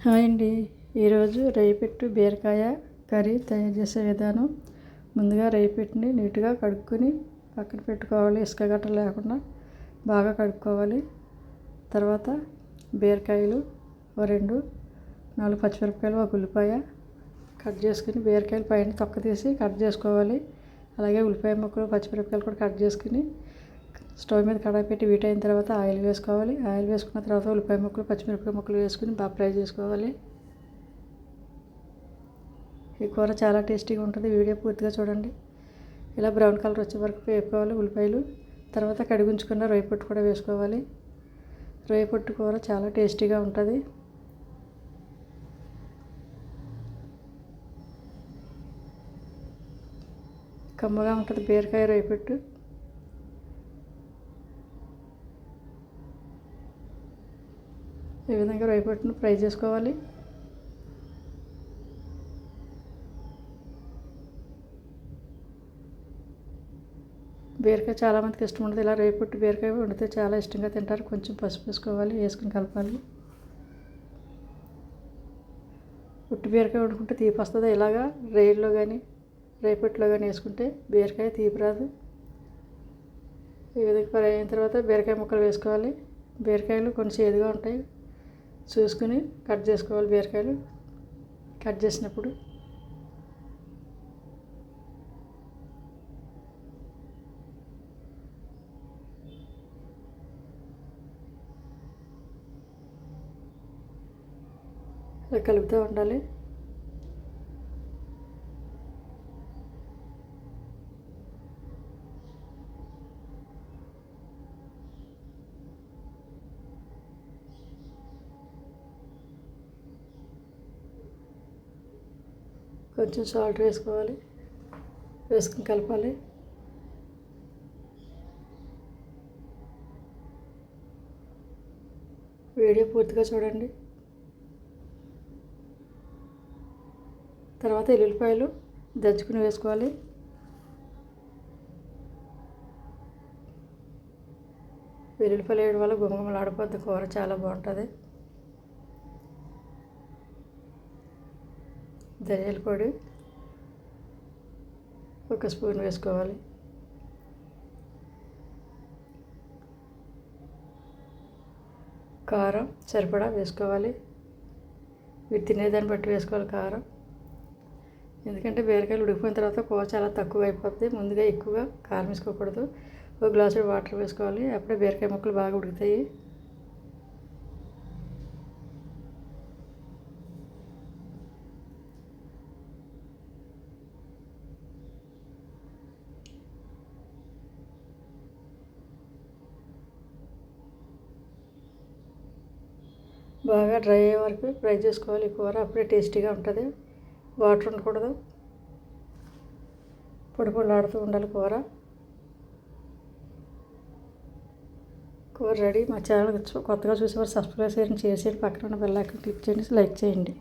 Hi అండి. ఈరోజు రైపెట్టు బీరకాయ కర్రీ తయారు చేసే విధానం. ముందుగా రైపెట్టుని నీట్గా కడుక్కొని పక్కన పెట్టుకోవాలి. ఇసుక గట్ర లేకుండా బాగా కడుక్కోవాలి. తర్వాత బీరకాయలు ఓ 2, 4 పచ్చిమిరపకాయలు, ఒక ఉల్లిపాయ కట్ చేసుకుని బీరకాయలు పైన తొక్క తీసి కట్ చేసుకోవాలి. అలాగే ఉల్లిపాయ ముక్కలు, పచ్చిమిరపకాయలు కూడా కట్ చేసుకుని స్టవ్ మీద కడాయి పెట్టి వీట్ అయిన తర్వాత ఆయిల్ వేసుకోవాలి. ఆయిల్ వేసుకున్న తర్వాత ఉల్లిపాయ ముక్కలు, పచ్చిమిరపకాయ ముక్కలు వేసుకుని బాగా ఫ్రై చేసుకోవాలి. ఈ కూర చాలా టేస్టీగా ఉంటుంది. వీడియో పూర్తిగా చూడండి. ఇలా బ్రౌన్ కలర్ వచ్చే వరకు వేపుకోవాలి ఉల్లిపాయలు. తర్వాత కడిగించుకున్న రొయ్యపొట్టు కూడా వేసుకోవాలి. రొయ్యపొట్టు కూర చాలా టేస్టీగా ఉంటుంది. కమ్మగా ఉంటుంది బీరకాయ రొయ్యపొట్టు. ఈ విధంగా రొయ్యపొట్టును ఫ్రై చేసుకోవాలి. బీరకాయ చాలామందికి ఇష్టం ఉంటుంది. ఇలా రొయ్యపొట్టు బీరకాయ వండితే చాలా ఇష్టంగా తింటారు. కొంచెం పసుపు వేసుకోవాలి, వేసుకుని కలపాలి. ఉట్టు బీరకాయ వండుకుంటే తీపి వస్తుంది. ఇలాగా రొయ్యల్లో కానీ రొయ్యపొట్టులో కానీ వేసుకుంటే బీరకాయ తీపి రాదు. ఈ విధంగా ఫ్రై అయిన తర్వాత బీరకాయ ముక్కలు వేసుకోవాలి. బీరకాయలు కొన్ని చేదుగా ఉంటాయి, చూసుకుని కట్ చేసుకోవాలి. బీరకాయలు కట్ చేసినప్పుడు ఇలా కలుపుతూ ఉండాలి. కొంచెం సాల్ట్ వేసుకోవాలి, వేసుకుని కలపాలి. వీడియో పూర్తిగా చూడండి. తర్వాత ఎల్లుల్లిపాయలు దంచుకుని వేసుకోవాలి. వెల్లుల్లిపాయలు వేయడం వల్ల గుమగుమలాడిపోద్ది కూర, చాలా బాగుంటుంది. ధనియాల పొడి 1 స్పూన్ వేసుకోవాలి. కారం సరిపడా వేసుకోవాలి. మీరు తినేదాన్ని బట్టి వేసుకోవాలి కారం. ఎందుకంటే బీరకాయలు ఉడికిపోయిన తర్వాత కూర చాలా తక్కువ అయిపోతుంది. ముందుగా ఎక్కువగా కారం వేసుకోకూడదు. 1 గ్లాసు వాటర్ వేసుకోవాలి. అప్పుడే బీరకాయ ముక్కలు బాగా ఉడుకుతాయి. బాగా డ్రై అయ్యే వరకు ఫ్రై చేసుకోవాలి కూర, అప్పుడే టేస్టీగా ఉంటుంది. వాటర్ ఉండకూడదు, పొడి పొడిలాడుతూ ఉండాలి కూర. కూర రెడీ. మా ఛానల్ కొత్తగా చూసేవారు సబ్స్క్రైబ్ చేయండి, షేర్ చేయండి, పక్కన ఉన్న బెల్ ఐకాన్ క్లిక్ చేయండి, లైక్ చేయండి.